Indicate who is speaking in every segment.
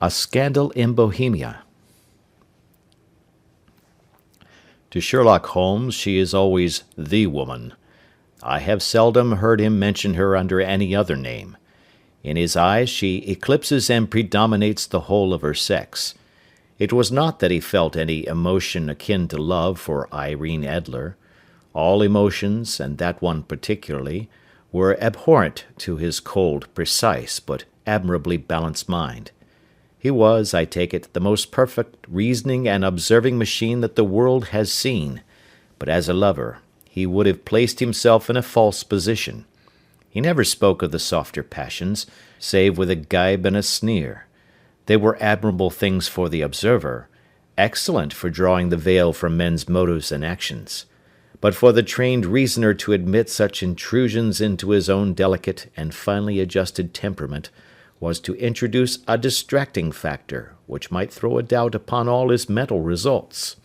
Speaker 1: A Scandal in Bohemia. To Sherlock Holmes she is always the woman. I have seldom heard him mention her under any other name. In his eyes she eclipses and predominates the whole of her sex. It was not that he felt any emotion akin to love for Irene Adler. All emotions, and that one particularly, were abhorrent to his cold, precise, but admirably balanced mind. He was, I take it, the most perfect reasoning and observing machine that the world has seen, but as a lover he would have placed himself in a false position. He never spoke of the softer passions, save with a gibe and a sneer. They were admirable things for the observer, excellent for drawing the veil from men's motives and actions. But for the trained reasoner to admit such intrusions into his own delicate and finely adjusted temperament was to introduce a distracting factor which might throw a doubt upon all his mental results.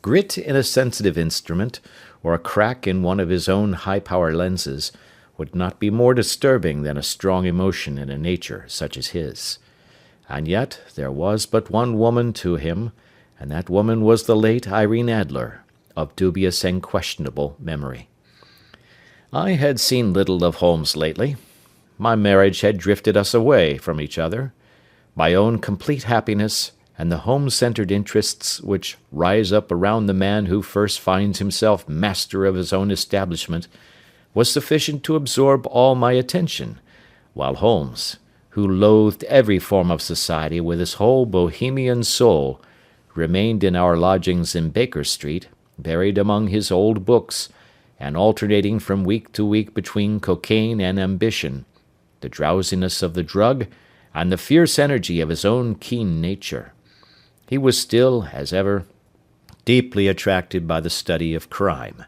Speaker 1: Grit in a sensitive instrument, or a crack in one of his own high-power lenses, would not be more disturbing than a strong emotion in a nature such as his. And yet there was but one woman to him, and that woman was the late Irene Adler, of dubious and questionable memory. I had seen little of Holmes lately. My marriage had drifted us away from each other. My own complete happiness, and the home-centered interests which rise up around the man who first finds himself master of his own establishment, was sufficient to absorb all my attention, while Holmes, who loathed every form of society with his whole Bohemian soul, remained in our lodgings in Baker Street, buried among his old books, and alternating from week to week between cocaine and ambition, the drowsiness of the drug, and the fierce energy of his own keen nature. He was still, as ever, deeply attracted by the study of crime,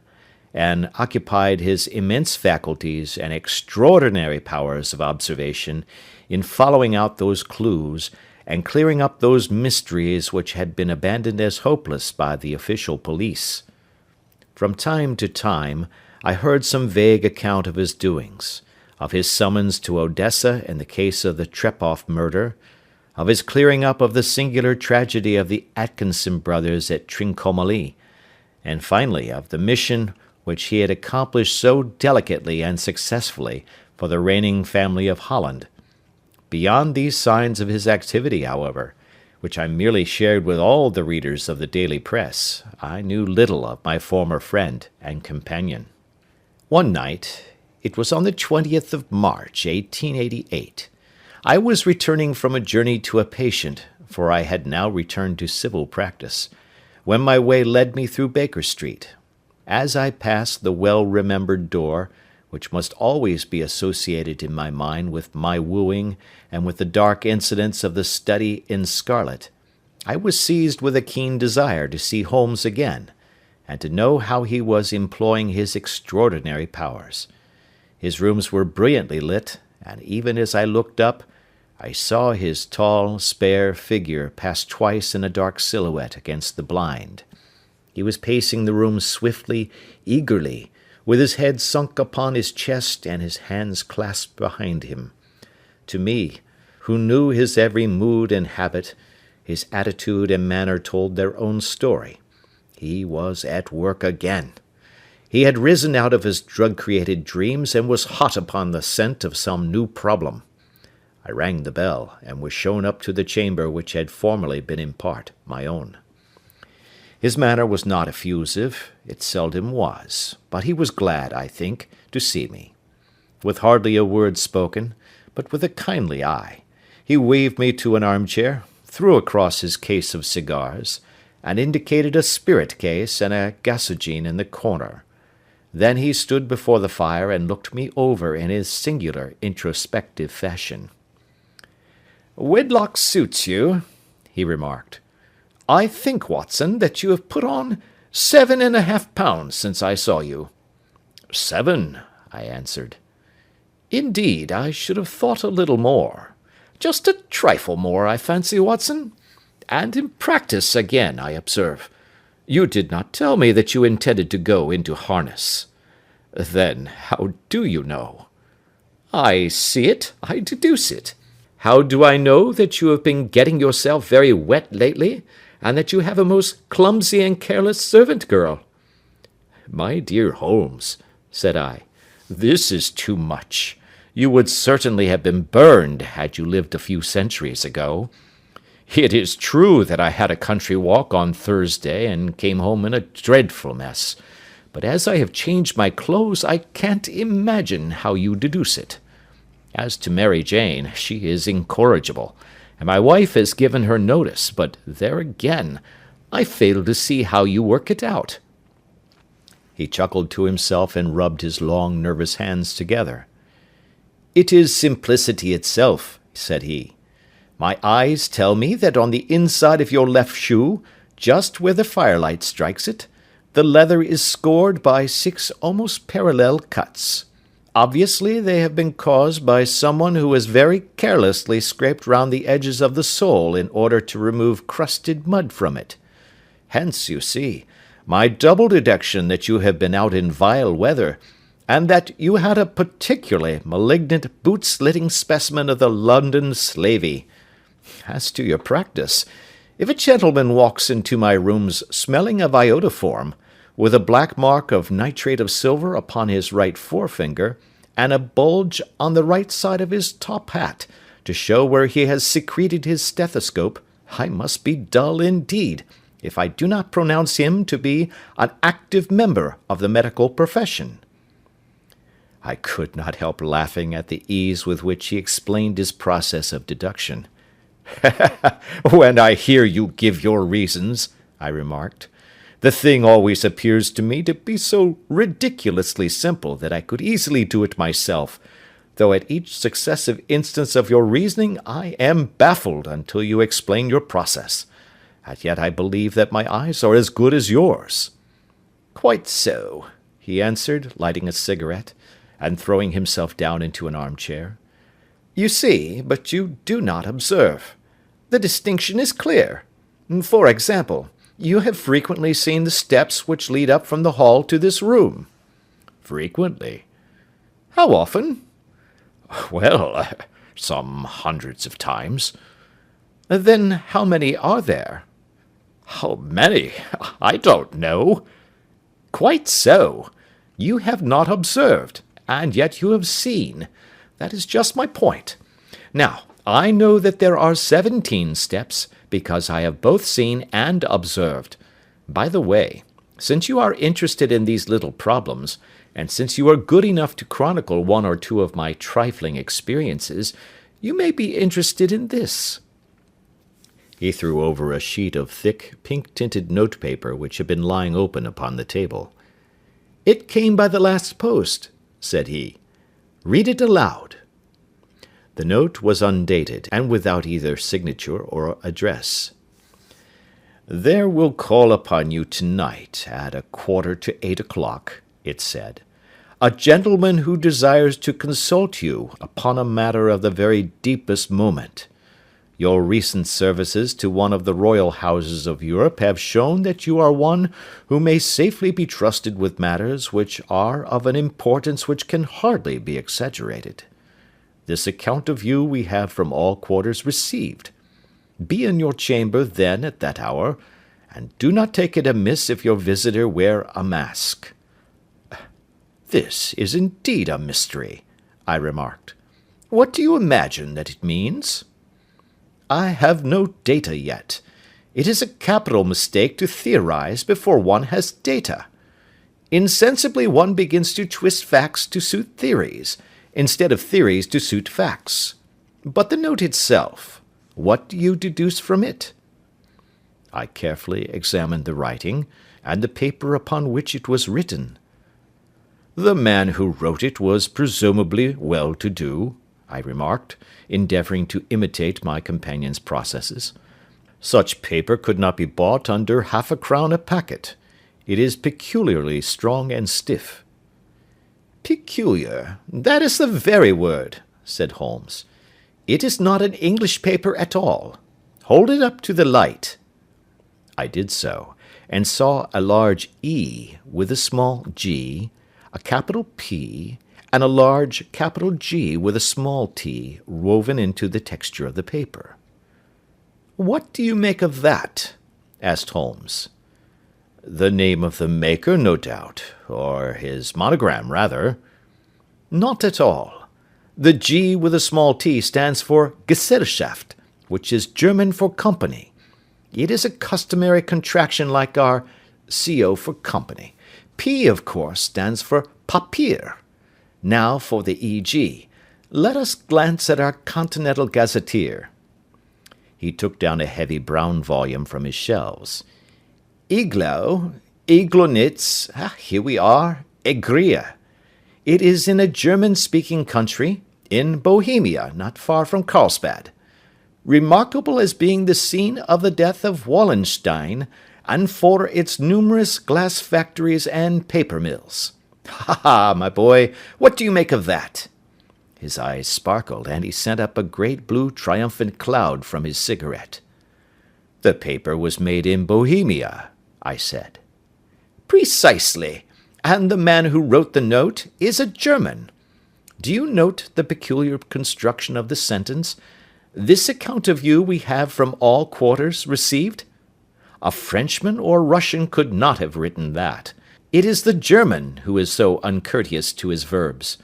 Speaker 1: and occupied his immense faculties and extraordinary powers of observation in following out those clues and clearing up those mysteries which had been abandoned as hopeless by the official police. From time to time I heard some vague account of his doings, of his summons to Odessa in the case of the Trepoff murder, of his clearing up of the singular tragedy of the Atkinson brothers at Trincomalee, and finally of the mission which he had accomplished so delicately and successfully for the reigning family of Holland. Beyond these signs of his activity, however, which I merely shared with all the readers of the daily press, I knew little of my former friend and companion. One night, it was on the 20th of March, 1888, I was returning from a journey to a patient, for I had now returned to civil practice, when my way led me through Baker Street. As I passed the well-remembered door, which must always be associated in my mind with my wooing and with the dark incidents of the study in scarlet, I was seized with a keen desire to see Holmes again, and to know how he was employing his extraordinary powers. His rooms were brilliantly lit, and even as I looked up, I saw his tall, spare figure pass twice in a dark silhouette against the blind. He was pacing the room swiftly, eagerly, with his head sunk upon his chest and his hands clasped behind him. To me, who knew his every mood and habit, his attitude and manner told their own story. He was at work again. He had risen out of his drug-created dreams and was hot upon the scent of some new problem. I rang the bell, and was shown up to the chamber which had formerly been in part my own. His manner was not effusive, it seldom was, but he was glad, I think, to see me. With hardly a word spoken, but with a kindly eye, he waved me to an armchair, threw across his case of cigars, and indicated a spirit case and a gasogene in the corner. Then he stood before the fire and looked me over in his singular introspective fashion. "Wedlock suits you," he remarked. "I think, Watson, that you have put on 7½ pounds since I saw you." "7," I answered. "Indeed, I should have thought a little more. Just a trifle more, I fancy, Watson. And in practice again, I observe. You did not tell me that you intended to go into harness." "Then how do you know?" "I see it, I deduce it. How do I know that you have been getting yourself very wet lately, and that you have a most clumsy and careless servant girl?" "My dear Holmes," said I, "this is too much. You would certainly have been burned had you lived a few centuries ago. It is true that I had a country walk on Thursday and came home in a dreadful mess, but as I have changed my clothes, I can't imagine how you deduce it. As to Mary Jane, she is incorrigible, and my wife has given her notice, but there again, I fail to see how you work it out." He chuckled to himself and rubbed his long, nervous hands together. "It is simplicity itself," said he. "My eyes tell me that on the inside of your left shoe, just where the firelight strikes it, the leather is scored by 6 almost parallel cuts. Obviously, they have been caused by someone who has very carelessly scraped round the edges of the sole in order to remove crusted mud from it. Hence, you see, my double deduction that you have been out in vile weather, and that you had a particularly malignant boot-slitting specimen of the London slavey. As to your practice, if a gentleman walks into my rooms smelling of iodoform, with a black mark of nitrate of silver upon his right forefinger, and a bulge on the right side of his top hat, to show where he has secreted his stethoscope, I must be dull indeed, if I do not pronounce him to be an active member of the medical profession." I could not help laughing at the ease with which he explained his process of deduction. "When I hear you give your reasons," I remarked, "the thing always appears to me to be so ridiculously simple that I could easily do it myself, though at each successive instance of your reasoning I am baffled until you explain your process. And yet I believe that my eyes are as good as yours." "Quite so," he answered, lighting a cigarette, and throwing himself down into an armchair. "You see, but you do not observe. The distinction is clear. For example, you have frequently seen the steps which lead up from the hall to this room." "Frequently." "How often?" "Well, some hundreds of times." "Then how many are there?" "How many? I don't know." "Quite so. You have not observed, and yet you have seen. That is just my point. Now, I know that there are 17 steps, because I have both seen and observed. By the way, since you are interested in these little problems, and since you are good enough to chronicle one or two of my trifling experiences, you may be interested in this." He threw over a sheet of thick, pink-tinted notepaper which had been lying open upon the table. "It came by the last post," said he. "Read it aloud." The note was undated, and without either signature or address. "There will call upon you tonight at 7:45, it said, "a gentleman who desires to consult you upon a matter of the very deepest moment. Your recent services to one of the royal houses of Europe have shown that you are one who may safely be trusted with matters which are of an importance which can hardly be exaggerated. This account of you we have from all quarters received. Be in your chamber then at that hour, and do not take it amiss if your visitor wear a mask." "This is indeed a mystery," I remarked. "What do you imagine that it means?" "I have no data yet. It is a capital mistake to theorize before one has data. Insensibly one begins to twist facts to suit theories, instead of theories to suit facts. But the note itself, what do you deduce from it?" I carefully examined the writing, and the paper upon which it was written. "The man who wrote it was presumably well-to-do," I remarked, endeavouring to imitate my companion's processes. "Such paper could not be bought under half a crown a packet. It is peculiarly strong and stiff." "Peculiar, that is the very word," said Holmes. "It is not an English paper at all. Hold it up to the light." I did so, and saw a large E with a small g, a capital P, and a large capital G with a small t woven into the texture of the paper. "What do you make of that?" asked Holmes. "The name of the maker, no doubt, or his monogram, rather." "Not at all. The G with a small t stands for Gesellschaft, which is German for company. It is a customary contraction like our CO for company. P, of course, stands for Papier. Now for the EG. Let us glance at our Continental Gazetteer." He took down a heavy brown volume from his shelves. Iglonitz, here we are, Egria. It is in a German-speaking country, in Bohemia, not far from Carlsbad. Remarkable as being the scene of the death of Wallenstein, and for its numerous glass factories and paper mills. Ha ha, my boy, what do you make of that? His eyes sparkled, and he sent up a great blue triumphant cloud from his cigarette. "The paper was made in Bohemia," I said. "Precisely, and the man who wrote the note is a German. Do you note the peculiar construction of the sentence? 'This account of you we have from all quarters received'? A Frenchman or Russian could not have written that. It is the German who is so uncourteous to his verbs.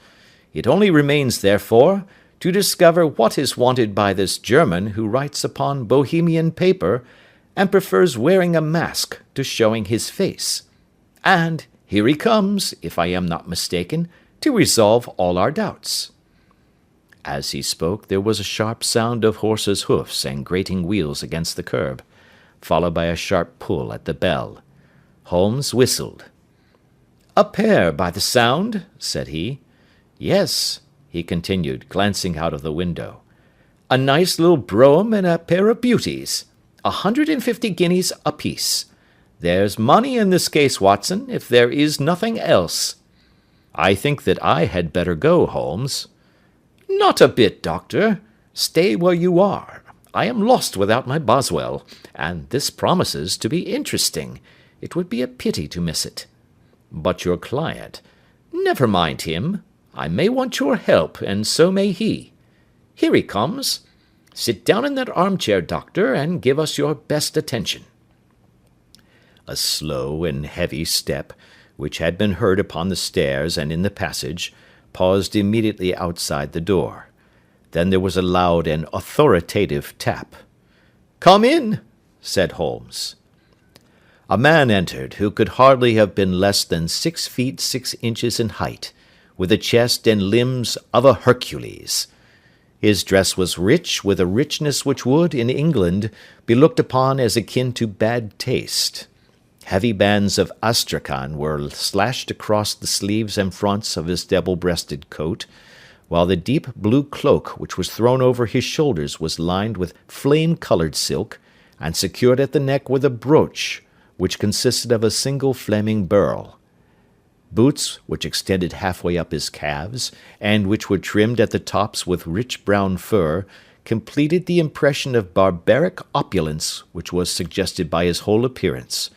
Speaker 1: It only remains, therefore, to discover what is wanted by this German who writes upon Bohemian paper and prefers wearing a mask to showing his face. And here he comes, if I am not mistaken, to resolve all our doubts." As he spoke, there was a sharp sound of horses' hoofs and grating wheels against the curb, followed by a sharp pull at the bell. Holmes whistled. "A pair, by the sound," said he. "Yes," he continued, glancing out of the window. "A nice little brougham and a pair of beauties. 150 guineas apiece. There's money in this case, Watson, if there is nothing else." "I think that I had better go, Holmes." "Not a bit, Doctor. Stay where you are. I am lost without my Boswell, and this promises to be interesting. It would be a pity to miss it." "But your client—" "Never mind him. I may want your help, and so may he. Here he comes. Sit down in that armchair, Doctor, and give us your best attention." A slow and heavy step, which had been heard upon the stairs and in the passage, paused immediately outside the door. Then there was a loud and authoritative tap. "Come in," said Holmes. A man entered who could hardly have been less than 6 feet 6 inches in height, with the chest and limbs of a Hercules. His dress was rich, with a richness which would, in England, be looked upon as akin to bad taste. Heavy bands of astrakhan were slashed across the sleeves and fronts of his double-breasted coat, while the deep blue cloak which was thrown over his shoulders was lined with flame-coloured silk, and secured at the neck with a brooch, which consisted of a single flaming beryl. Boots, which extended halfway up his calves, and which were trimmed at the tops with rich brown fur, completed the impression of barbaric opulence which was suggested by his whole appearance.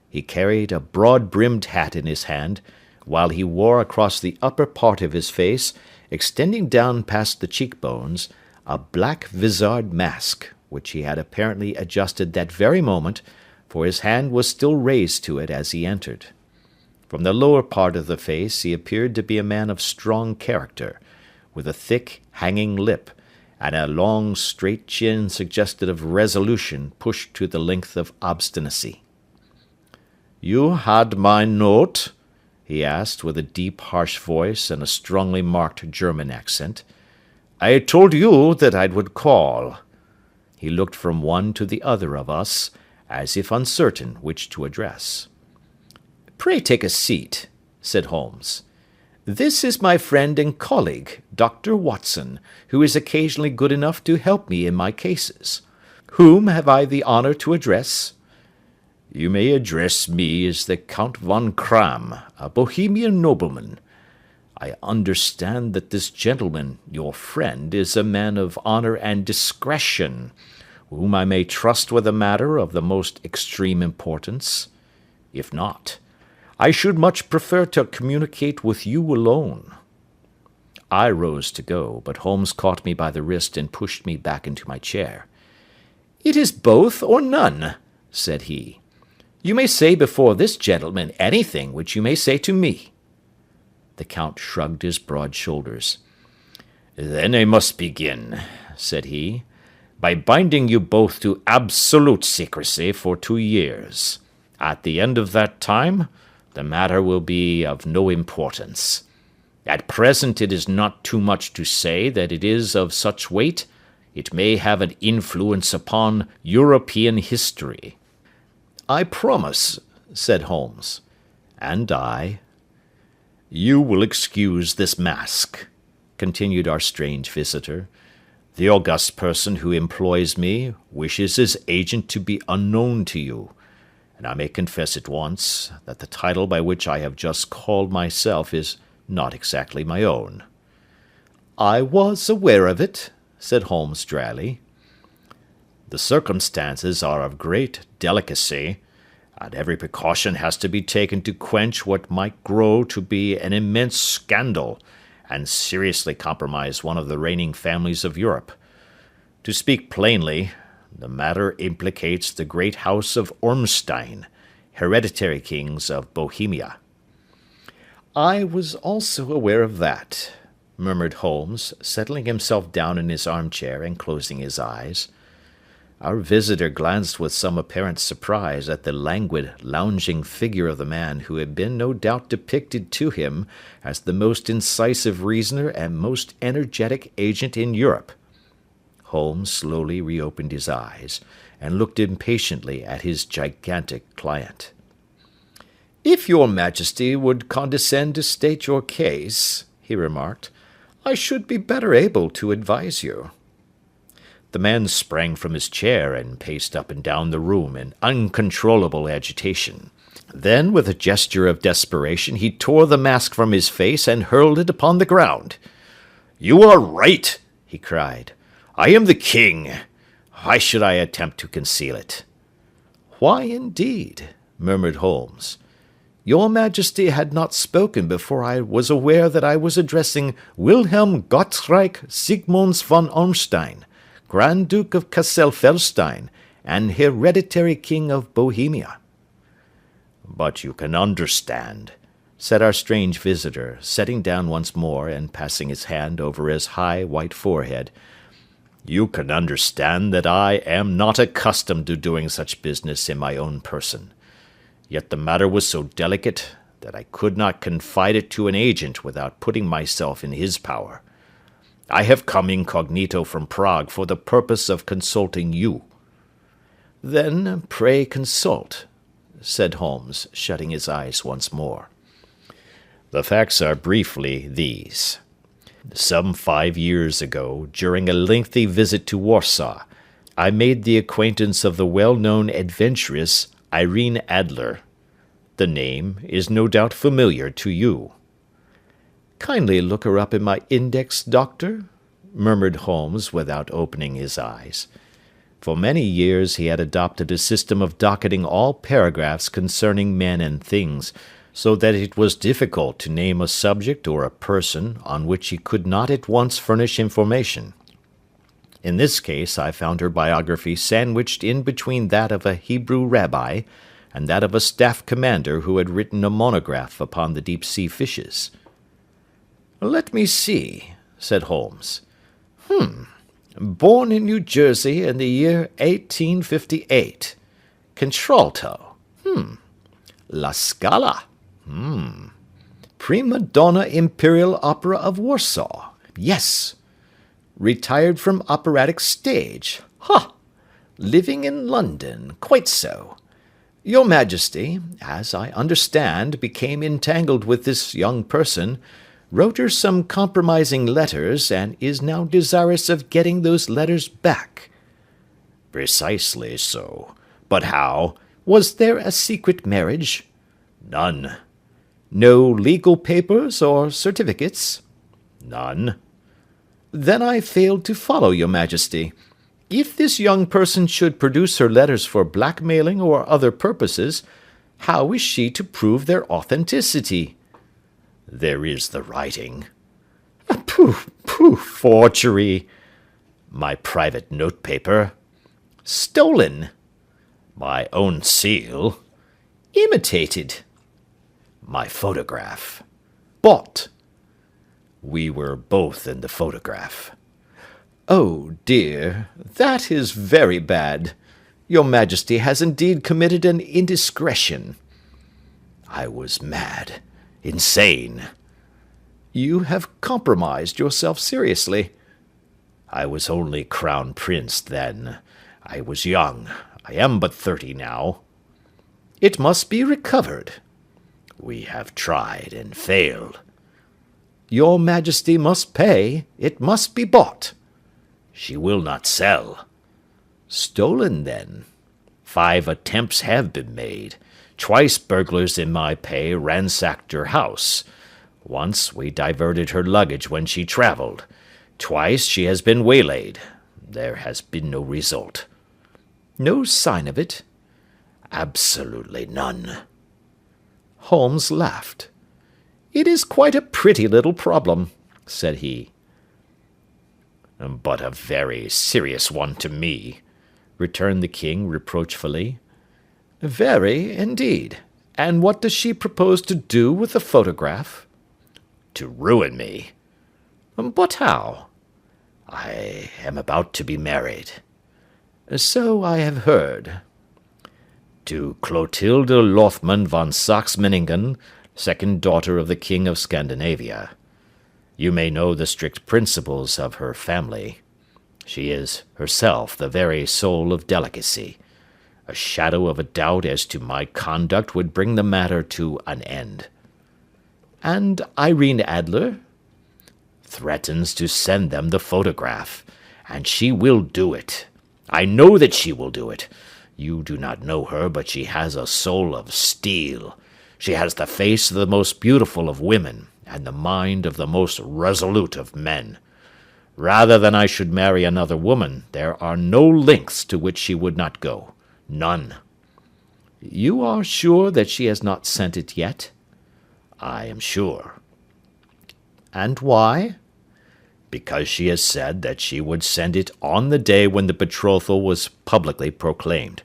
Speaker 1: He carried a broad-brimmed hat in his hand, while he wore across the upper part of his face, extending down past the cheekbones, a black vizard mask, which he had apparently adjusted that very moment, for his hand was still raised to it as he entered. From the lower part of the face he appeared to be a man of strong character, with a thick, hanging lip, and a long, straight chin suggestive of resolution pushed to the length of obstinacy. "You had my note?" he asked, with a deep, harsh voice and a strongly marked German accent. "I told you that I would call." He looked from one to the other of us, as if uncertain which to address. "Pray take a seat," said Holmes. "This is my friend and colleague, Dr. Watson, who is occasionally good enough to help me in my cases. Whom have I the honour to address?" "You may address me as the Count von Kramm, a Bohemian nobleman. I understand that this gentleman, your friend, is a man of honour and discretion, whom I may trust with a matter of the most extreme importance. If not, I should much prefer to communicate with you alone. I rose to go, but Holmes caught me by the wrist and pushed me back into my chair. "It is both or none," said he. "You may say before this gentleman anything which you may say to me." The Count shrugged his broad shoulders. "Then I must begin," said he, "by binding you both to absolute secrecy for 2 years. At the end of that time, the matter will be of no importance. At present it is not too much to say that it is of such weight, it may have an influence upon European history." "I promise," said Holmes. "And I." "You will excuse this mask," continued our strange visitor. "The august person who employs me wishes his agent to be unknown to you, and I may confess at once that the title by which I have just called myself is not exactly my own." "I was aware of it," said Holmes dryly. "The circumstances are of great delicacy, and every precaution has to be taken to quench what might grow to be an immense scandal, and seriously compromise one of the reigning families of Europe. To speak plainly, the matter implicates the great house of Ormstein, hereditary kings of Bohemia." "I was also aware of that," murmured Holmes, settling himself down in his armchair and closing his eyes. Our visitor glanced with some apparent surprise at the languid, lounging figure of the man who had been no doubt depicted to him as the most incisive reasoner and most energetic agent in Europe. Holmes slowly reopened his eyes, and looked impatiently at his gigantic client. "If your Majesty would condescend to state your case," he remarked, "I should be better able to advise you." The man sprang from his chair and paced up and down the room in uncontrollable agitation. Then, with a gesture of desperation, he tore the mask from his face and hurled it upon the ground. "You are right," he cried. "I am the king. Why should I attempt to conceal it?" "Why, indeed?" murmured Holmes. "Your Majesty had not spoken before I was aware that I was addressing Wilhelm Gottschalk Sigmunds von Ormstein, Grand Duke of Cassel-Felstein, and hereditary King of Bohemia." "But you can understand," said our strange visitor, sitting down once more and passing his hand over his high white forehead, "you can understand that I am not accustomed to doing such business in my own person. Yet the matter was so delicate that I could not confide it to an agent without putting myself in his power. I have come incognito from Prague for the purpose of consulting you." "Then pray consult," said Holmes, shutting his eyes once more. "The facts are briefly these. Some 5 years ago, during a lengthy visit to Warsaw, I made the acquaintance of the well-known adventuress Irene Adler. The name is no doubt familiar to you." "Kindly look her up in my index, Doctor," murmured Holmes without opening his eyes. For many years he had adopted a system of docketing all paragraphs concerning men and things, so that it was difficult to name a subject or a person on which he could not at once furnish information. In this case I found her biography sandwiched in between that of a Hebrew rabbi and that of a staff commander who had written a monograph upon the deep-sea fishes. "Let me see," said Holmes. Born in New Jersey in the year 1858. Contralto. La Scala. Prima donna Imperial Opera of Warsaw. Yes. Retired from operatic stage. Ha! Living in London. Quite so. Your Majesty, as I understand, became entangled with this young person, wrote her some compromising letters, and is now desirous of getting those letters back." "Precisely so. But how? Was there a secret marriage?" "None." "No legal papers or certificates?" "None." "Then I failed to follow, your Majesty. If this young person should produce her letters for blackmailing or other purposes, how is she to prove their authenticity?" "There is the writing." Pooh, pooh, forgery. My private notepaper. Stolen. My own seal. Imitated. My photograph. Bought. We were both in the photograph. Oh, dear, that is very bad. Your Majesty has indeed committed an indiscretion. I was mad, insane. You have compromised yourself seriously. I was only Crown Prince then. I was young. I am but 30 now. It must be recovered. We have tried and failed. Your Majesty must pay. It must be bought. She will not sell. Stolen, then. 5 attempts have been made. Twice burglars in my pay ransacked her house. Once we diverted her luggage when she traveled. Twice she has been waylaid. There has been no result. No sign of it? Absolutely none. Holmes laughed. It is quite a pretty little problem, said he. But a very serious one to me, returned the king reproachfully. Very, indeed. And what does she propose to do with the photograph? To ruin me. But how? I am about to be married. So I have heard. To Clotilde Lothman von Saxe-Meiningen, second daughter of the King of Scandinavia. You may know the strict principles of her family. She is herself the very soul of delicacy. A shadow of a doubt as to my conduct would bring the matter to an end. And Irene Adler? Threatens to send them the photograph, and she will do it. I know that she will do it. You do not know her, but she has a soul of steel. She has the face of the most beautiful of women, and the mind of the most resolute of men. Rather than I should marry another woman, there are no lengths to which she would not go. None. You are sure that she has not sent it yet? I am sure. And why? Because she has said that she would send it on the day when the betrothal was publicly proclaimed.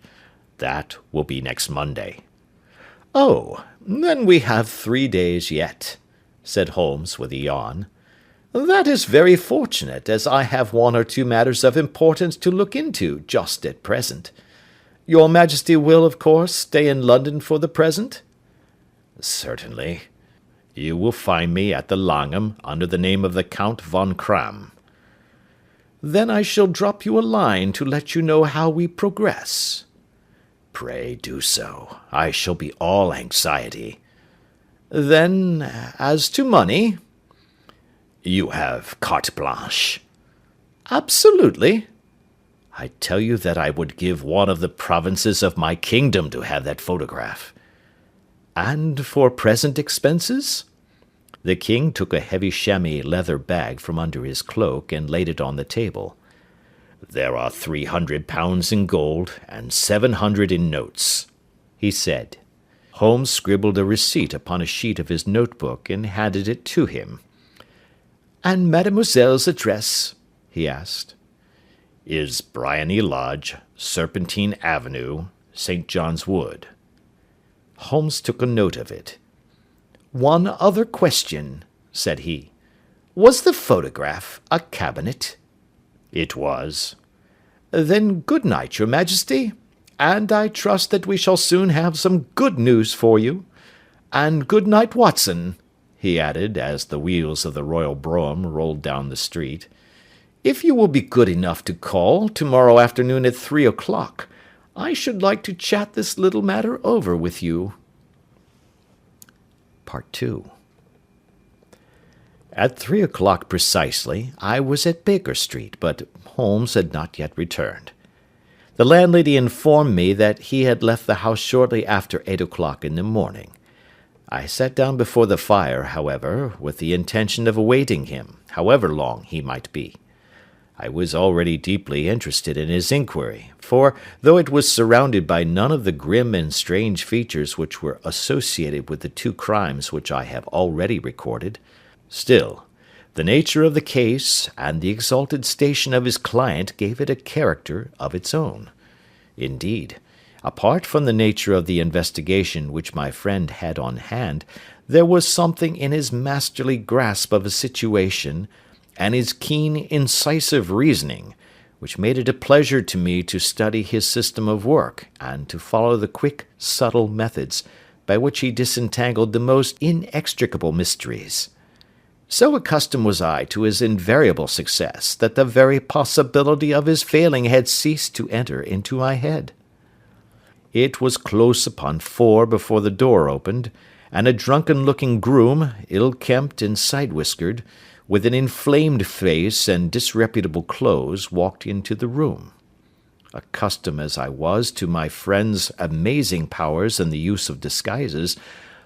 Speaker 1: That will be next Monday. Oh, then we have 3 days yet, said Holmes with a yawn. That is very fortunate, as I have 1 or 2 matters of importance to look into just at present. Your Majesty will, of course, stay in London for the present? Certainly. You will find me at the Langham under the name of the Count von Kram. Then I shall drop you a line to let you know how we progress. Pray do so. I shall be all anxiety. Then, as to money? You have carte blanche. Absolutely. I tell you that I would give 1 of the provinces of my kingdom to have that photograph. And for present expenses? The king took a heavy chamois leather bag from under his cloak and laid it on the table. There are 300 pounds in gold and 700 in notes, he said. Holmes scribbled a receipt upon a sheet of his notebook and handed it to him. And mademoiselle's address? He asked. Is Bryony Lodge, Serpentine Avenue, St. John's Wood. Holmes took a note of it. 1 other question, said he. Was the photograph a cabinet? It was. Then good night, Your Majesty, and I trust that we shall soon have some good news for you. And good night, Watson, he added, as the wheels of the royal brougham rolled down the street. If you will be good enough to call tomorrow afternoon at 3 o'clock, I should like to chat this little matter over with you. Part 2. At 3 o'clock precisely, I was at Baker Street, but Holmes had not yet returned. The landlady informed me that he had left the house shortly after 8 o'clock in the morning. I sat down before the fire, however, with the intention of awaiting him, however long he might be. I was already deeply interested in his inquiry, for, though it was surrounded by none of the grim and strange features which were associated with the 2 crimes which I have already recorded, still, The nature of the case and the exalted station of his client gave it a character of its own. Indeed, apart from the nature of the investigation which my friend had on hand, there was something in his masterly grasp of a situation, and his keen, incisive reasoning, which made it a pleasure to me to study his system of work, and to follow the quick, subtle methods by which he disentangled the most inextricable mysteries. So accustomed was I to his invariable success that the very possibility of his failing had ceased to enter into my head. It was close upon 4 before the door opened, and a drunken-looking groom, ill-kempt and side-whiskered, with an inflamed face and disreputable clothes, walked into the room. Accustomed as I was to my friend's amazing powers in the use of disguises,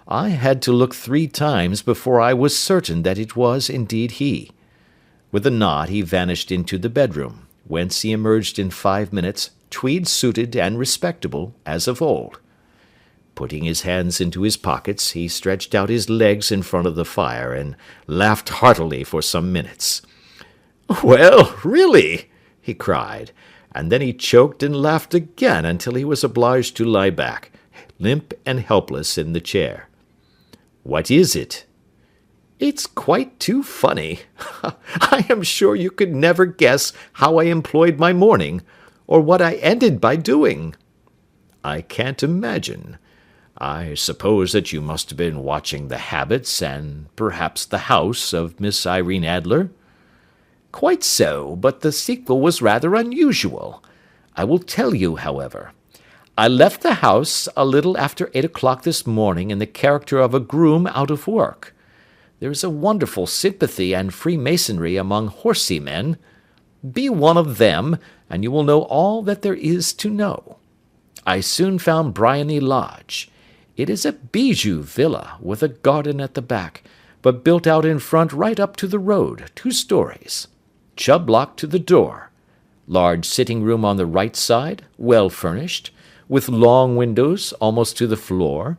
Speaker 1: I had to look 3 times before I was certain that it was indeed he. With a nod he vanished into the bedroom, whence he emerged in 5 minutes, tweed-suited and respectable as of old. Putting his hands into his pockets, he stretched out his legs in front of the fire, and laughed heartily for some minutes. "Well, really!" he cried, and then he choked and laughed again until he was obliged to lie back, limp and helpless, in the chair. "What is it?" "It's quite too funny. I am sure you could never guess how I employed my morning, or what I ended by doing." "I can't imagine. I suppose that you must have been watching the habits, and perhaps the house, of Miss Irene Adler?" "Quite so, but the sequel was rather unusual. I will tell you, however. I left the house a little after 8 o'clock this morning in the character of a groom out of work. There is a wonderful sympathy and freemasonry among horsey men. Be one of them, and you will know all that there is to know. I soon found Briony Lodge. It is a bijou villa, with a garden at the back, but built out in front right up to the road, 2 stories. Chubb lock to the door. Large sitting-room on the right side, well furnished, with long windows almost to the floor,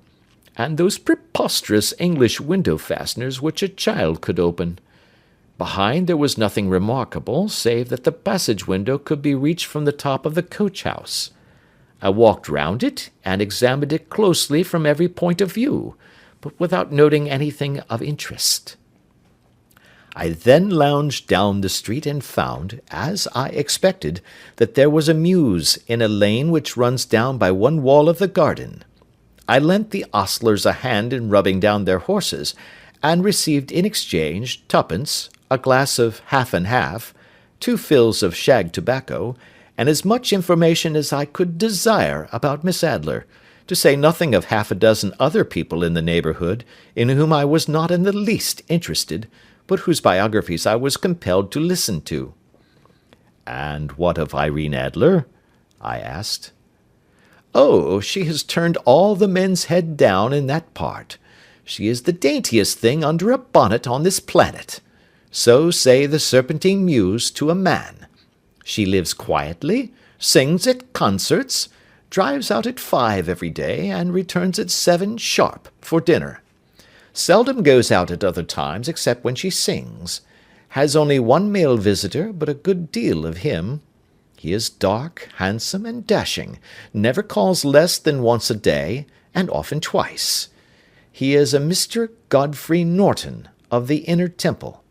Speaker 1: and those preposterous English window fasteners which a child could open. Behind there was nothing remarkable, save that the passage window could be reached from the top of the coach-house. I walked round it, and examined it closely from every point of view, but without noting anything of interest. I then lounged down the street and found, as I expected, that there was a mews in a lane which runs down by one wall of the garden. I lent the ostlers a hand in rubbing down their horses, and received in exchange 2d, a glass of half and half, 2 fills of shag tobacco, and as much information as I could desire about Miss Adler, to say nothing of 6 other people in the neighbourhood, in whom I was not in the least interested, but whose biographies I was compelled to listen to. "And what of Irene Adler?" I asked. "Oh, she has turned all the men's head down in that part. She is the daintiest thing under a bonnet on this planet. So say the Serpentine Mews to a man. She lives quietly, sings at concerts, drives out at 5 every day, and returns at 7 sharp for dinner. Seldom goes out at other times except when she sings. Has only 1 male visitor, but a good deal of him. He is dark, handsome, and dashing, never calls less than once a day, and often twice. He is a Mr. Godfrey Norton, of the Inner Temple.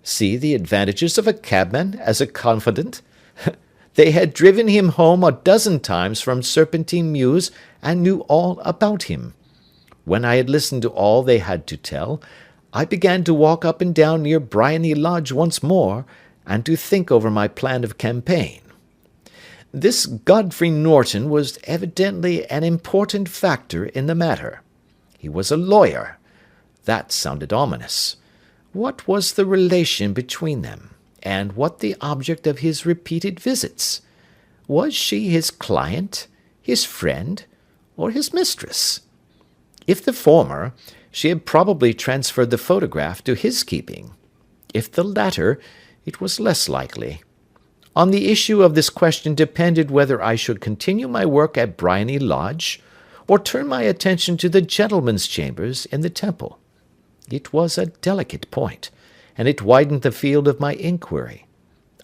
Speaker 1: See the advantages of a cabman as a confidant. They had driven him home 12 times from Serpentine Mews, and knew all about him. When I had listened to all they had to tell, I began to walk up and down near Briony Lodge once more, and to think over my plan of campaign. This Godfrey Norton was evidently an important factor in the matter. He was a lawyer. That sounded ominous. What was the relation between them, and what the object of his repeated visits? Was she his client, his friend, or his mistress? If the former, she had probably transferred the photograph to his keeping. If the latter, it was less likely. On the issue of this question depended whether I should continue my work at Briony Lodge, or turn my attention to the gentlemen's chambers in the Temple. It was a delicate point, and it widened the field of my inquiry.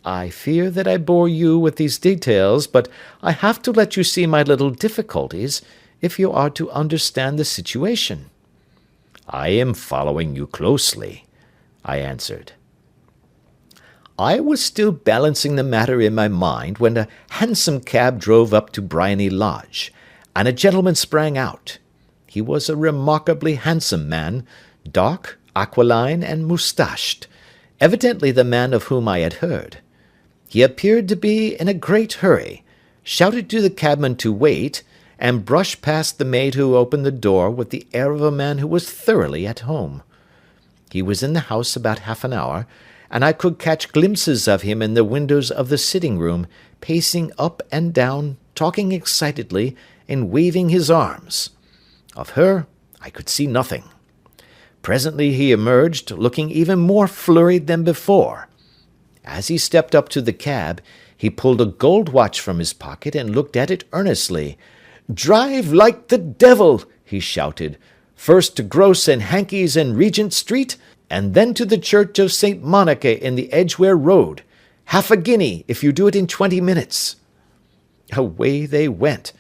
Speaker 1: I fear that I bore you with these details, but I have to let you see my little difficulties if you are to understand the situation." "I am following you closely," I answered. "I was still balancing the matter in my mind when a hansom cab drove up to Briony Lodge, and a gentleman sprang out. He was a remarkably handsome man, dark, aquiline, and moustached, evidently the man of whom I had heard. He appeared to be in a great hurry, shouted to the cabman to wait, and brushed past the maid who opened the door with the air of a man who was thoroughly at home. He was in the house about half an hour, and I could catch glimpses of him in the windows of the sitting-room, pacing up and down, talking excitedly, and waving his arms. Of her I could see nothing. Presently he emerged, looking even more flurried than before. As he stepped up to the cab, he pulled a gold watch from his pocket and looked at it earnestly. 'Drive like the devil!' he shouted. 'First to Gross and Hankey's in Regent Street, and then to the Church of St. Monica in the Edgware Road. Half a guinea if you do it in 20 minutes. Away they went,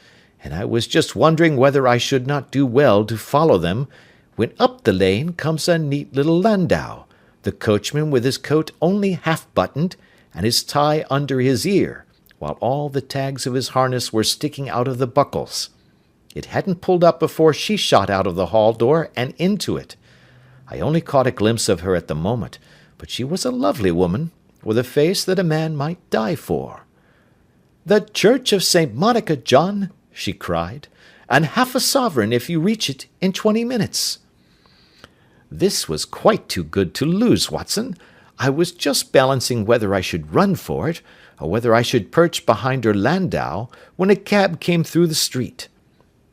Speaker 1: and I was just wondering whether I should not do well to follow them, when up the lane comes a neat little landau, the coachman with his coat only half buttoned, and his tie under his ear, while all the tags of his harness were sticking out of the buckles. It hadn't pulled up before she shot out of the hall door and into it. I only caught a glimpse of her at the moment, but she was a lovely woman, with a face that a man might die for. 'The Church of St. Monica, John,' she cried, 'and half a sovereign if you reach it in 20 minutes. This was quite too good to lose, Watson. I was just balancing whether I should run for it, or whether I should perch behind her landau, when a cab came through the street.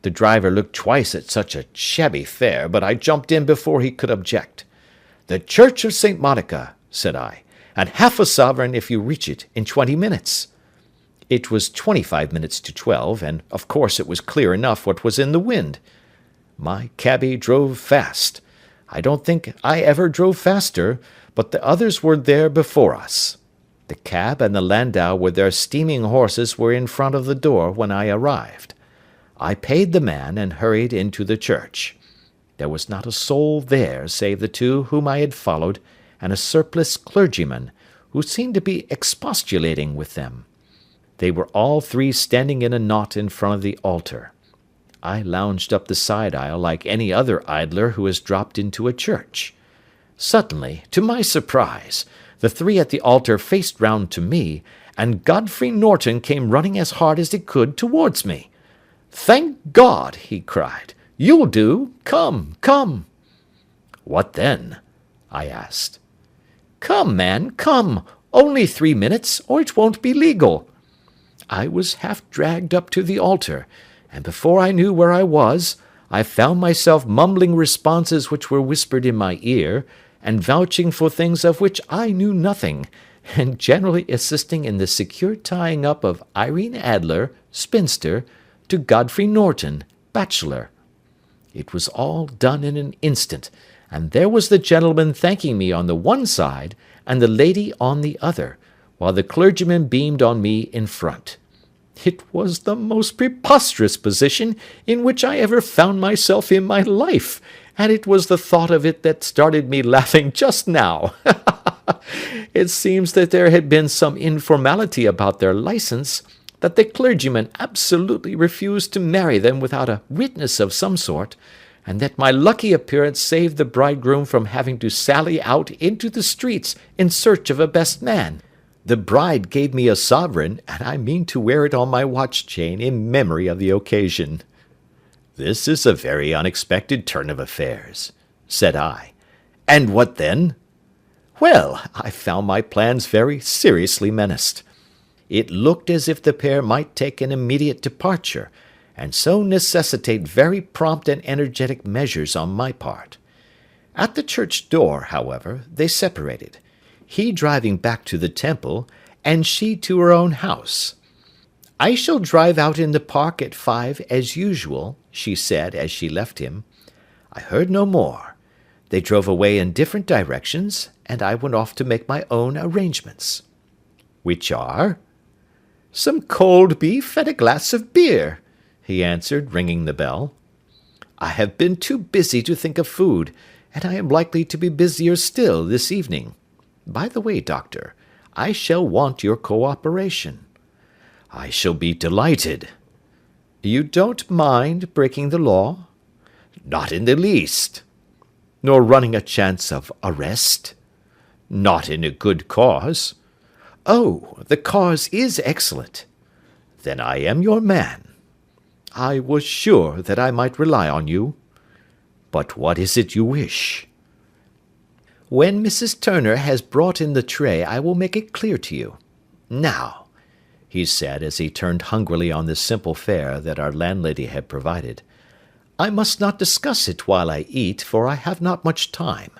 Speaker 1: The driver looked twice at such a shabby fare, but I jumped in before he could object. 'The Church of St. Monica,' said I, 'and half a sovereign if you reach it in 20 minutes. It was 25 minutes to 12, and of course it was clear enough what was in the wind. My cabby drove fast. I don't think I ever drove faster, but the others were there before us. The cab and the landau with their steaming horses were in front of the door when I arrived. I paid the man and hurried into the church. There was not a soul there save the two whom I had followed, and a surpliced clergyman, who seemed to be expostulating with them. They were all three standing in a knot in front of the altar. I lounged up the side aisle like any other idler who has dropped into a church. Suddenly, to my surprise, the three at the altar faced round to me, and Godfrey Norton came running as hard as he could towards me. 'Thank God!' he cried. 'You'll do. Come, come!' 'What then?' I asked. 'Come, man, come! Only 3 minutes, or it won't be legal.' I was half dragged up to the altar, and before I knew where I was, I found myself mumbling responses which were whispered in my ear, and vouching for things of which I knew nothing, and generally assisting in the secure tying up of Irene Adler, spinster, to Godfrey Norton, bachelor. It was all done in an instant, and there was the gentleman thanking me on the one side, and the lady on the other, while the clergyman beamed on me in front. It was the most preposterous position in which I ever found myself in my life, and it was the thought of it that started me laughing just now. It seems that there had been some informality about their licence, that the clergyman absolutely refused to marry them without a witness of some sort, and that my lucky appearance saved the bridegroom from having to sally out into the streets in search of a best man. The bride gave me a sovereign, and I mean to wear it on my watch chain in memory of the occasion." "This is a very unexpected turn of affairs," said I. "And what then?" "Well, I found my plans very seriously menaced. It looked as if the pair might take an immediate departure, and so necessitate very prompt and energetic measures on my part. At the church door, however, they separated, he driving back to the Temple, and she to her own house. 'I shall drive out in the park at 5 as usual,' she said as she left him. I heard no more. They drove away in different directions, and I went off to make my own arrangements." "Which are?" "Some cold beef and a glass of beer," he answered, ringing the bell. "I have been too busy to think of food, and I am likely to be busier still this evening. By the way, Doctor, I shall want your cooperation." "I shall be delighted." "You don't mind breaking the law?" "Not in the least." "Nor running a chance of arrest?" "Not in a good cause." "Oh, the cause is excellent." "Then I am your man." "I was sure that I might rely on you." "But what is it you wish?" "When Mrs. Turner has brought in the tray I will make it clear to you. Now," he said, as he turned hungrily on the simple fare that our landlady had provided, "I must not discuss it while I eat, for I have not much time.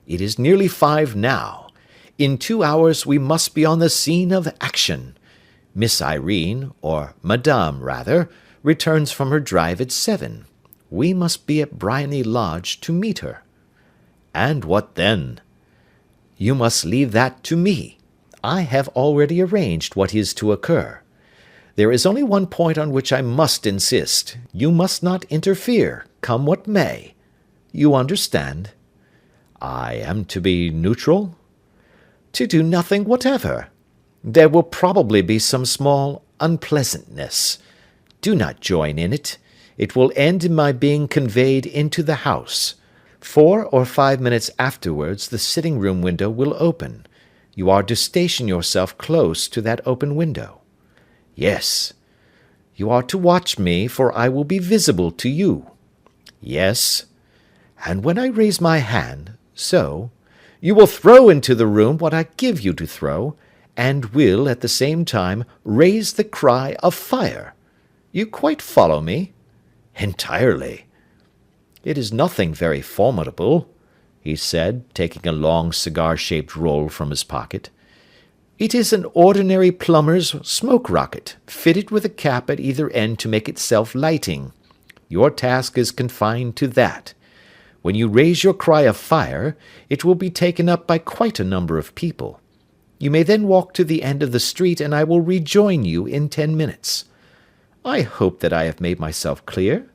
Speaker 1: It is nearly 5 now. In 2 hours we must be on the scene of action. Miss Irene, or Madame rather, returns from her drive at 7. We must be at Briony Lodge to meet her." "And what then?" "You must leave that to me. I have already arranged what is to occur. There is only one point on which I must insist. You must not interfere, come what may. You understand?" "I am to be neutral?" "To do nothing whatever. There will probably be some small unpleasantness. Do not join in it. It will end in my being conveyed into the house. 4 or 5 minutes afterwards the sitting-room window will open. You are to station yourself close to that open window." "Yes." "You are to watch me, for I will be visible to you." "Yes." "And when I raise my hand, so, you will throw into the room what I give you to throw, and will, at the same time, raise the cry of fire. You quite follow me?" "Entirely." "It is nothing very formidable," he said, taking a long cigar-shaped roll from his pocket. "It is an ordinary plumber's smoke rocket, fitted with a cap at either end to make it self-lighting. Your task is confined to that. When you raise your cry of fire, it will be taken up by quite a number of people. You may then walk to the end of the street, and I will rejoin you in 10 minutes. I hope that I have made myself clear?"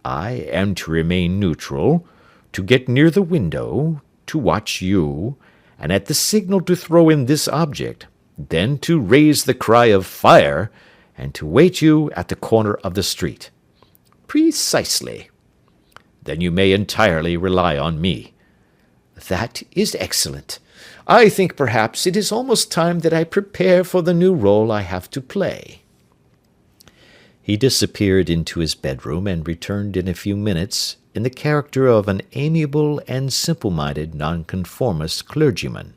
Speaker 1: "I am to remain neutral, to get near the window, to watch you, and at the signal to throw in this object, then to raise the cry of fire, and to wait you at the corner of the street." "Precisely." "Then you may entirely rely on me." "That is excellent. I think perhaps it is almost time that I prepare for the new role I have to play." He disappeared into his bedroom, and returned in a few minutes in the character of an amiable and simple-minded nonconformist clergyman.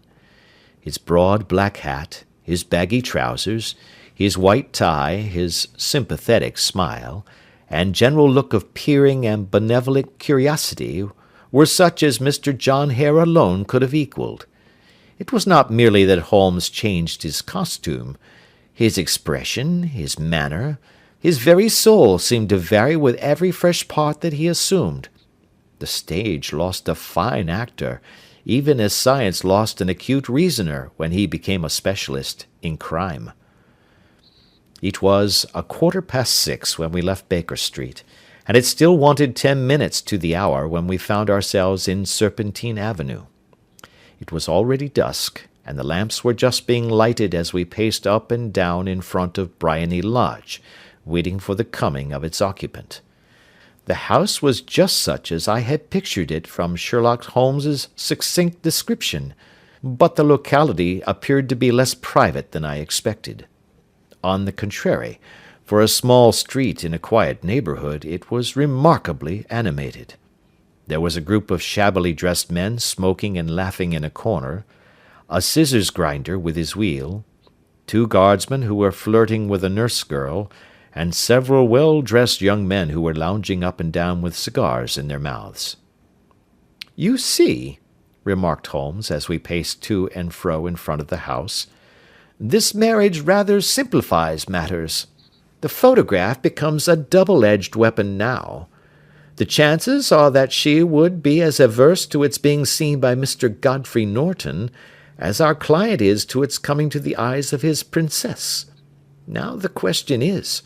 Speaker 1: His broad black hat, his baggy trousers, his white tie, his sympathetic smile, and general look of peering and benevolent curiosity were such as Mr. John Hare alone could have equalled. It was not merely that Holmes changed his costume. His expression, his manner, his very soul seemed to vary with every fresh part that he assumed. The stage lost a fine actor, even as science lost an acute reasoner when he became a specialist in crime. It was 6:15 when we left Baker Street, and it still wanted 10 minutes to the hour when we found ourselves in Serpentine Avenue. It was already dusk, and the lamps were just being lighted as we paced up and down in front of Briony Lodge, waiting for the coming of its occupant. The house was just such as I had pictured it from Sherlock Holmes's succinct description, but the locality appeared to be less private than I expected. On the contrary, for a small street in a quiet neighbourhood, it was remarkably animated. There was a group of shabbily dressed men smoking and laughing in a corner, a scissors grinder with his wheel, 2 guardsmen who were flirting with a nurse girl, and several well-dressed young men who were lounging up and down with cigars in their mouths. "You see," remarked Holmes, as we paced to and fro in front of the house, "this marriage rather simplifies matters. The photograph becomes a double-edged weapon now. The chances are that she would be as averse to its being seen by Mr. Godfrey Norton as our client is to its coming to the eyes of his princess. Now the question is,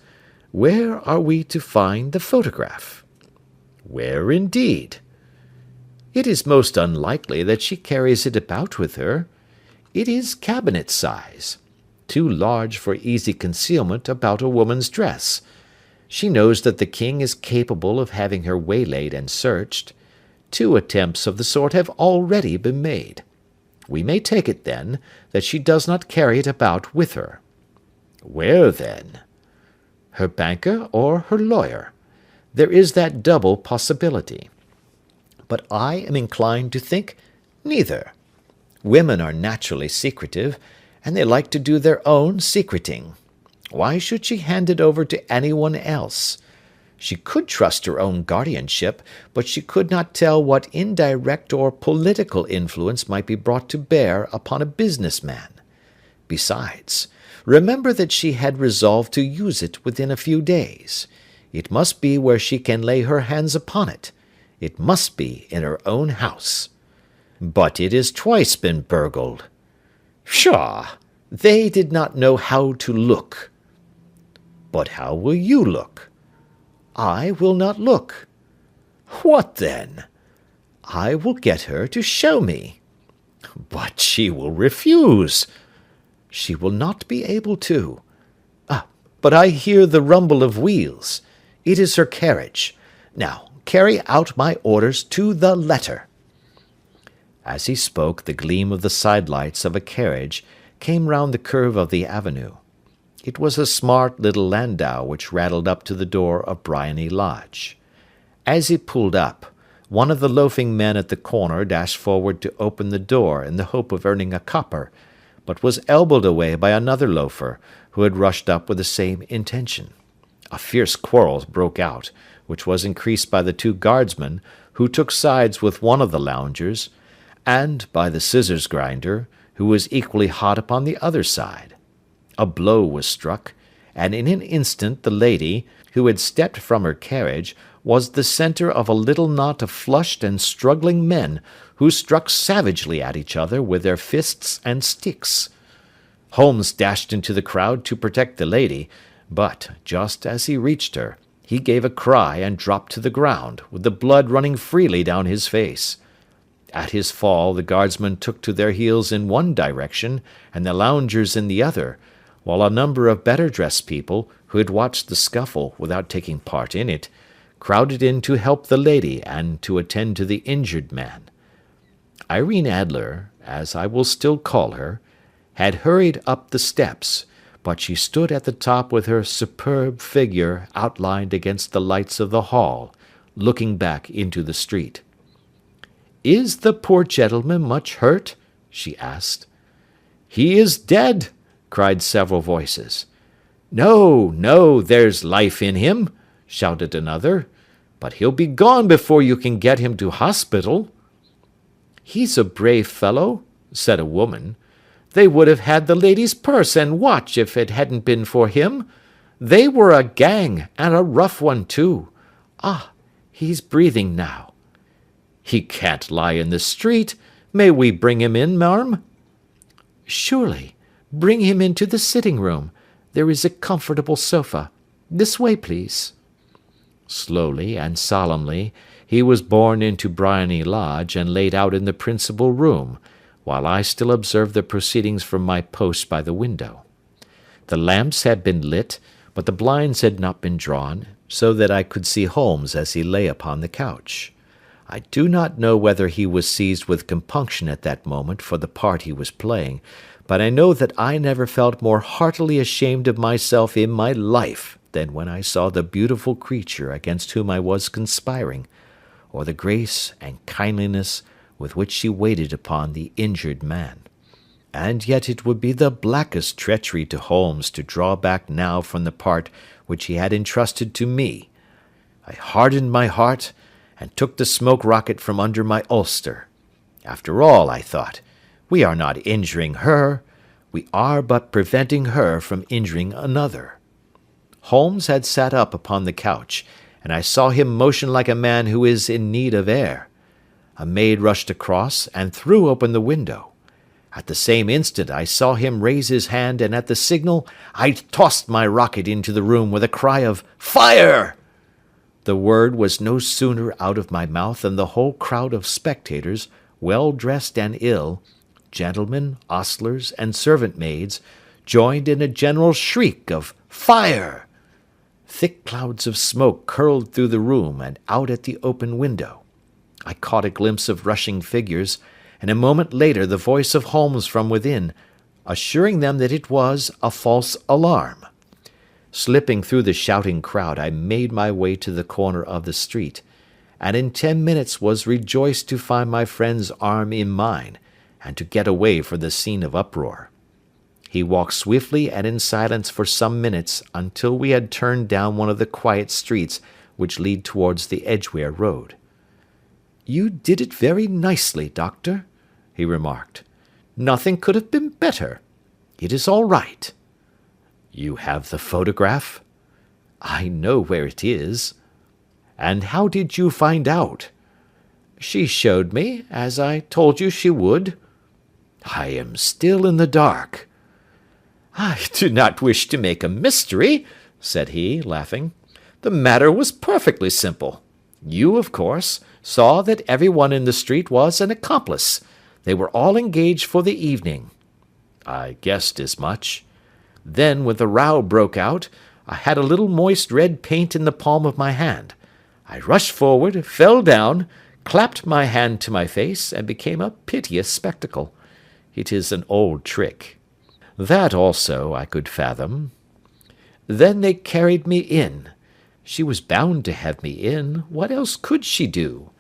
Speaker 1: where are we to find the photograph? Where indeed? It is most unlikely that she carries it about with her. It is cabinet size, too large for easy concealment about a woman's dress. She knows that the king is capable of having her waylaid and searched. 2 attempts of the sort have already been made. We may take it, then, that she does not carry it about with her. Where, then? Her banker or her lawyer? There is that double possibility. But I am inclined to think neither. Women are naturally secretive, and they like to do their own secreting. Why should she hand it over to anyone else? She could trust her own guardianship, but she could not tell what indirect or political influence might be brought to bear upon a business-man. Besides, remember that she had resolved to use it within a few days. It must be where she can lay her hands upon it. It must be in her own house. But it has twice been burgled. Pshaw! They did not know how to look. But how will you look? I will not look. What then? I will get her to show me. But she will refuse. She will not be able to. But I hear the rumble of wheels. It is her carriage. Now, carry out my orders to the letter. As he spoke, the gleam of the sidelights of a carriage came round the curve of the avenue. It was a smart little landau which rattled up to the door of Briony Lodge. As he pulled up, one of the loafing men at the corner dashed forward to open the door in the hope of earning a copper, but was elbowed away by another loafer, who had rushed up with the same intention. A fierce quarrel broke out, which was increased by the 2 guardsmen, who took sides with one of the loungers, and by the scissors grinder, who was equally hot upon the other side. A blow was struck, and in an instant the lady, who had stepped from her carriage, was the centre of a little knot of flushed and struggling men, who struck savagely at each other with their fists and sticks. Holmes dashed into the crowd to protect the lady, but, just as he reached her, he gave a cry and dropped to the ground, with the blood running freely down his face. At his fall the guardsmen took to their heels in one direction, and the loungers in the other, while a number of better-dressed people, who had watched the scuffle without taking part in it, crowded in to help the lady and to attend to the injured man. Irene Adler, as I will still call her, had hurried up the steps, but she stood at the top with her superb figure outlined against the lights of the hall, looking back into the street. "Is the poor gentleman much hurt?" she asked. "He is dead," cried several voices. "No, no, there's life in him," shouted another, "but he'll be gone before you can get him to hospital." "He's a brave fellow," said a woman. "They would have had the lady's purse and watch if it hadn't been for him. They were a gang, and a rough one too. Ah, he's breathing now." "He can't lie in the street. May we bring him in, marm?" "Surely. Bring him into the sitting-room. There is a comfortable sofa. This way, please." Slowly and solemnly he was borne into Briony Lodge and laid out in the principal room, while I still observed the proceedings from my post by the window. The lamps had been lit, but the blinds had not been drawn, so that I could see Holmes as he lay upon the couch. I do not know whether he was seized with compunction at that moment for the part he was playing, but I know that I never felt more heartily ashamed of myself in my life than when I saw the beautiful creature against whom I was conspiring, or the grace and kindliness with which she waited upon the injured man. And yet it would be the blackest treachery to Holmes to draw back now from the part which he had entrusted to me. I hardened my heart, and took the smoke rocket from under my ulster. After all, I thought, we are not injuring her, we are but preventing her from injuring another. Holmes had sat up upon the couch, and I saw him motion like a man who is in need of air. A maid rushed across and threw open the window. At the same instant I saw him raise his hand, and at the signal I tossed my rocket into the room with a cry of "Fire!" The word was no sooner out of my mouth than the whole crowd of spectators, well dressed and ill, gentlemen, ostlers, and servant maids, joined in a general shriek of "Fire!" Thick clouds of smoke curled through the room and out at the open window. I caught a glimpse of rushing figures, and a moment later the voice of Holmes from within, assuring them that it was a false alarm. Slipping through the shouting crowd, I made my way to the corner of the street, and in 10 minutes was rejoiced to find my friend's arm in mine, and to get away from the scene of uproar. He walked swiftly and in silence for some minutes until we had turned down one of the quiet streets which lead towards the Edgware Road. "You did it very nicely, Doctor," he remarked. "Nothing could have been better. It is all right." "You have the photograph?" "I know where it is." "And how did you find out?" "She showed me, as I told you she would." "I am still in the dark." "I do not wish to make a mystery," said he, laughing. "The matter was perfectly simple. You, of course, saw that everyone in the street was an accomplice. They were all engaged for the evening." "I guessed as much." "Then, when the row broke out, I had a little moist red paint in the palm of my hand. I rushed forward, fell down, clapped my hand to my face, and became a piteous spectacle. It is an old trick. That also I could fathom. Then they carried me in. She was bound to have me in. What else could she do?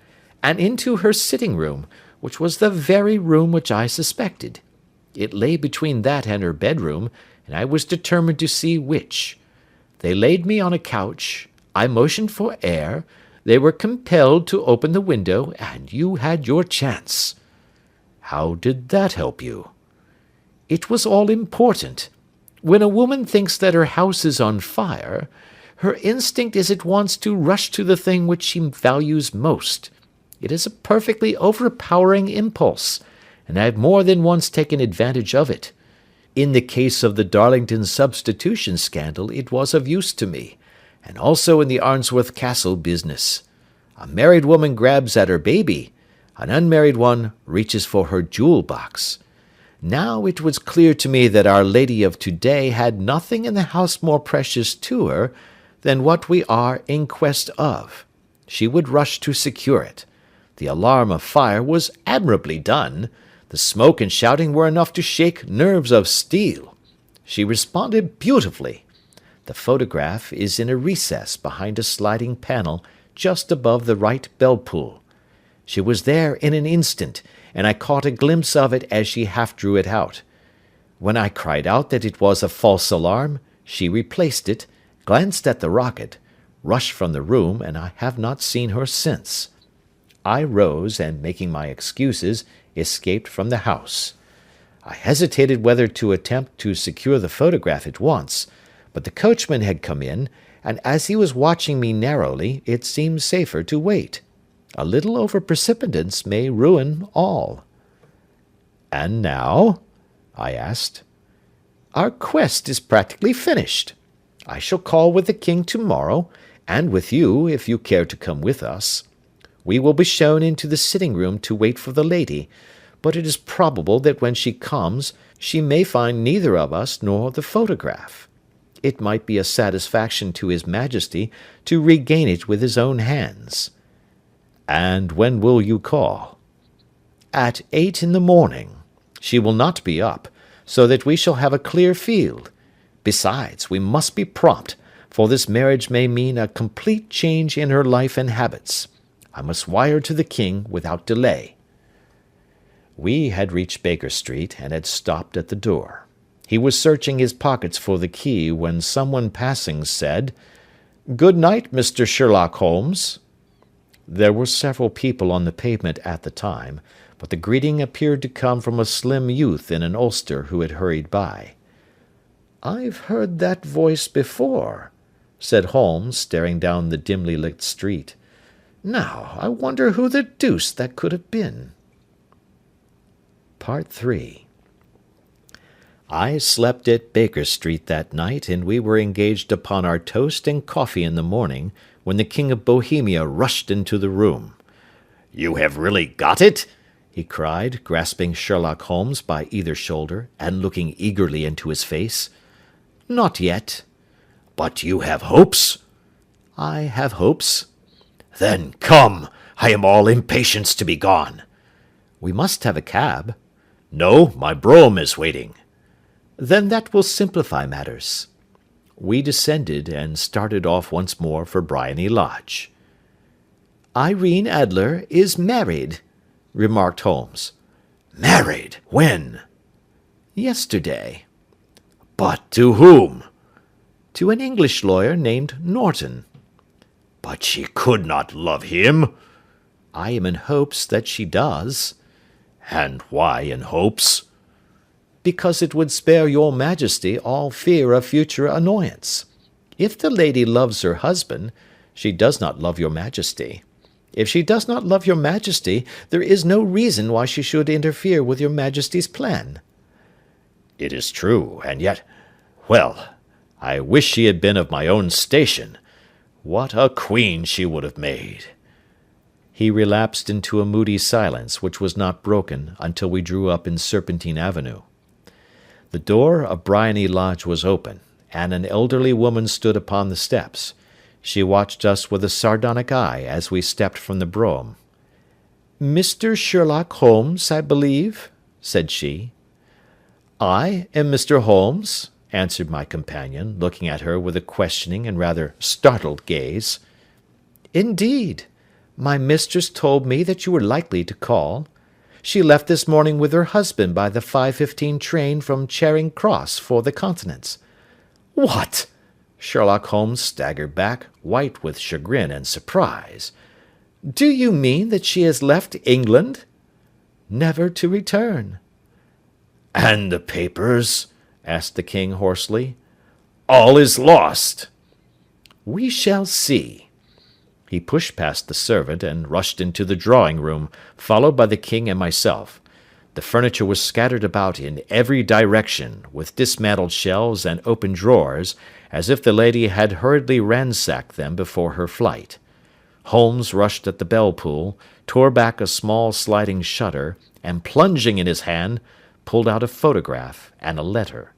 Speaker 1: And into her sitting room, which was the very room which I suspected. It lay between that and her bedroom, and I was determined to see which. They laid me on a couch. I motioned for air. They were compelled to open the window, and you had your chance." "How did that help you?" "It was all important. When a woman thinks that her house is on fire, her instinct is at once to rush to the thing which she values most. It is a perfectly overpowering impulse, and I have more than once taken advantage of it. In the case of the Darlington substitution scandal it was of use to me, and also in the Arnsworth Castle business. A married woman grabs at her baby, an unmarried one reaches for her jewel box. Now it was clear to me that Our Lady of to-day had nothing in the house more precious to her than what we are in quest of. She would rush to secure it. The alarm of fire was admirably done. The smoke and shouting were enough to shake nerves of steel. She responded beautifully. The photograph is in a recess behind a sliding panel just above the right bell-pull. She was there in an instant, and I caught a glimpse of it as she half drew it out. When I cried out that it was a false alarm, she replaced it, glanced at the rocket, rushed from the room, and I have not seen her since. I rose, and making my excuses, escaped from the house. I hesitated whether to attempt to secure the photograph at once, but the coachman had come in, and as he was watching me narrowly, it seemed safer to wait. A little over-precipitance may ruin all. "And now?" I asked. "Our quest is practically finished. I shall call with the king to-morrow, and with you, if you care to come with us. We will be shown into the sitting-room to wait for the lady, but it is probable that when she comes, she may find neither of us nor the photograph. It might be a satisfaction to his Majesty to regain it with his own hands." "And when will you call?" "At 8 in the morning. She will not be up, so that we shall have a clear field. Besides, we must be prompt, for this marriage may mean a complete change in her life and habits. I must wire to the king without delay." We had reached Baker Street, and had stopped at the door. He was searching his pockets for the key when someone passing said, "Good night, Mr. Sherlock Holmes." There were several people on the pavement at the time, but the greeting appeared to come from a slim youth in an ulster who had hurried by. "I've heard that voice before," said Holmes, staring down the dimly lit street. "Now, I wonder who the deuce that could have been." Part 3. I slept at Baker Street that night, and we were engaged upon our toast and coffee in the morning, when the King of Bohemia rushed into the room. "You have really got it?" he cried, grasping Sherlock Holmes by either shoulder, and looking eagerly into his face. "Not yet." "But you have hopes?" "I have hopes." "Then come, I am all impatience to be gone." "We must have a cab." "No, my brougham is waiting." "Then that will simplify matters." We descended, and started off once more for Briony Lodge. "Irene Adler is married," remarked Holmes. "Married? When?" "Yesterday." "But to whom?" "To an English lawyer named Norton." "But she could not love him." "I am in hopes that she does." "And why in hopes?" "Because it would spare your Majesty all fear of future annoyance. If the lady loves her husband, she does not love your Majesty. If she does not love your Majesty, there is no reason why she should interfere with your Majesty's plan." "It is true, and yet, well, I wish she had been of my own station. What a queen she would have made!" He relapsed into a moody silence, which was not broken until we drew up in Serpentine Avenue. The door of Briony Lodge was open, and an elderly woman stood upon the steps. She watched us with a sardonic eye as we stepped from the brougham. "Mr. Sherlock Holmes, I believe?" said she. "I am Mr. Holmes," answered my companion, looking at her with a questioning and rather startled gaze. "Indeed! My mistress told me that you were likely to call. She left this morning with her husband by the 5:15 train from Charing Cross for the Continent." "What!" Sherlock Holmes staggered back, white with chagrin and surprise. "Do you mean that she has left England?" "Never to return." "And the papers?" asked the king hoarsely. "All is lost." "We shall see." He pushed past the servant and rushed into the drawing-room, followed by the king and myself. The furniture was scattered about in every direction, with dismantled shelves and open drawers, as if the lady had hurriedly ransacked them before her flight. Holmes rushed at the bell-pull, tore back a small sliding shutter, and, plunging in his hand, pulled out a photograph and a letter.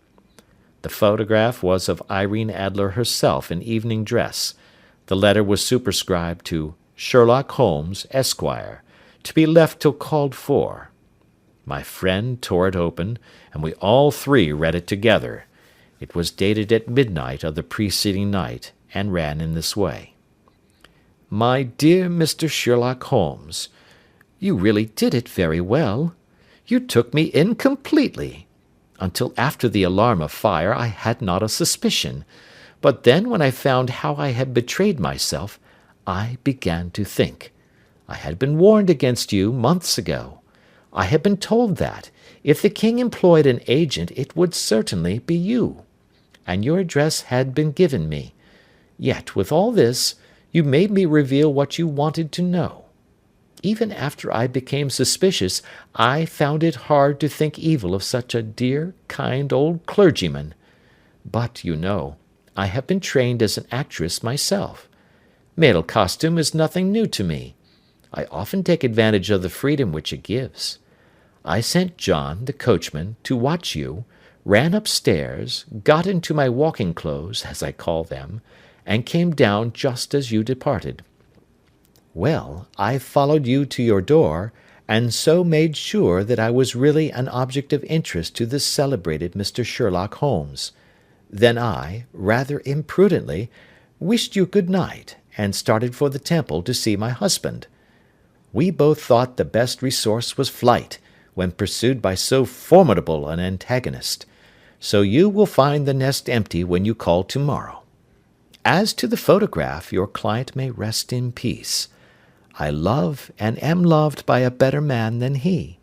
Speaker 1: The photograph was of Irene Adler herself in evening dress. The letter was superscribed to Sherlock Holmes, Esquire, to be left till called for. My friend tore it open, and we all three read it together. It was dated at midnight of the preceding night, and ran in this way: "My dear Mr. Sherlock Holmes, you really did it very well. You took me in completely. Until after the alarm of fire I had not a suspicion, but then when I found how I had betrayed myself, I began to think. I had been warned against you months ago. I had been told that, if the king employed an agent, it would certainly be you. And your address had been given me. Yet, with all this, you made me reveal what you wanted to know. Even after I became suspicious, I found it hard to think evil of such a dear, kind old clergyman. But, you know, I have been trained as an actress myself. Male costume is nothing new to me. I often take advantage of the freedom which it gives. I sent John, the coachman, to watch you, ran upstairs, got into my walking clothes, as I call them, and came down just as you departed. Well, I followed you to your door, and so made sure that I was really an object of interest to the celebrated Mr. Sherlock Holmes. Then I, rather imprudently, wished you good night, and started for the Temple to see my husband. We both thought the best resource was flight, when pursued by so formidable an antagonist. So you will find the nest empty when you call to-morrow. As to the photograph, your client may rest in peace. I love and am loved by a better man than he.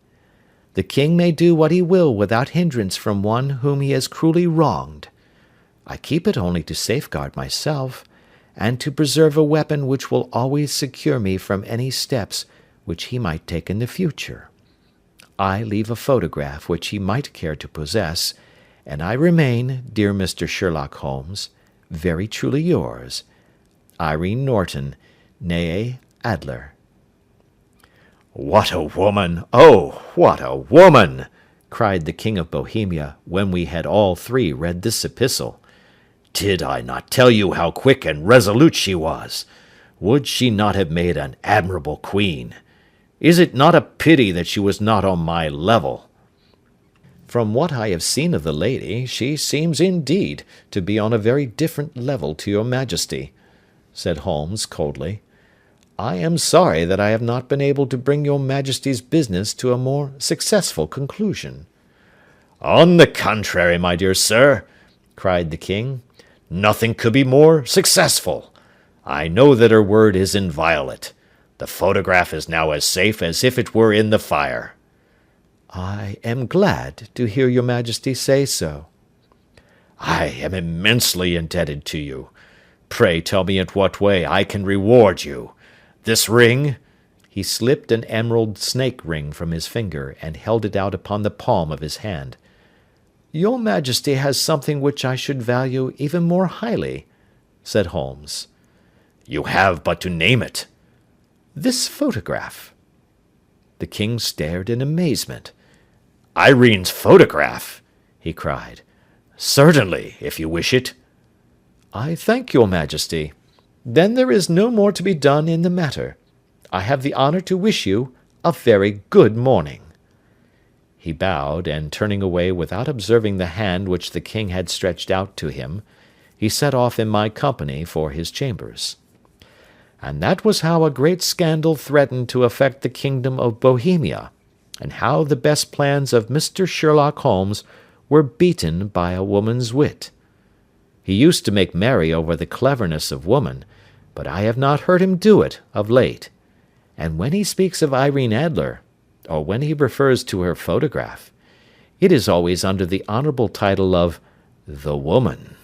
Speaker 1: The king may do what he will without hindrance from one whom he has cruelly wronged. I keep it only to safeguard myself, and to preserve a weapon which will always secure me from any steps which he might take in the future. I leave a photograph which he might care to possess, and I remain, dear Mr. Sherlock Holmes, very truly yours, Irene Norton, née Adler. "What a woman! Oh, what a woman!" cried the King of Bohemia, when we had all three read this epistle. "Did I not tell you how quick and resolute she was? Would she not have made an admirable queen? Is it not a pity that she was not on my level?" "From what I have seen of the lady, she seems indeed to be on a very different level to your Majesty," said Holmes coldly. "I am sorry that I have not been able to bring your Majesty's business to a more successful conclusion." "On the contrary, my dear sir," cried the king, "nothing could be more successful. I know that her word is inviolate. The photograph is now as safe as if it were in the fire." "I am glad to hear your Majesty say so." "I am immensely indebted to you. Pray tell me in what way I can reward you. This ring—" He slipped an emerald snake ring from his finger, and held it out upon the palm of his hand. "Your Majesty has something which I should value even more highly," said Holmes. "You have but to name it." "This photograph." The king stared in amazement. "Irene's photograph!" he cried. "Certainly, if you wish it." "I thank your Majesty. Then there is no more to be done in the matter. I have the honour to wish you a very good morning." He bowed, and turning away without observing the hand which the king had stretched out to him, he set off in my company for his chambers. And that was how a great scandal threatened to affect the kingdom of Bohemia, and how the best plans of Mr. Sherlock Holmes were beaten by a woman's wit. He used to make merry over the cleverness of woman, but I have not heard him do it of late, and when he speaks of Irene Adler, or when he refers to her photograph, it is always under the honourable title of the woman.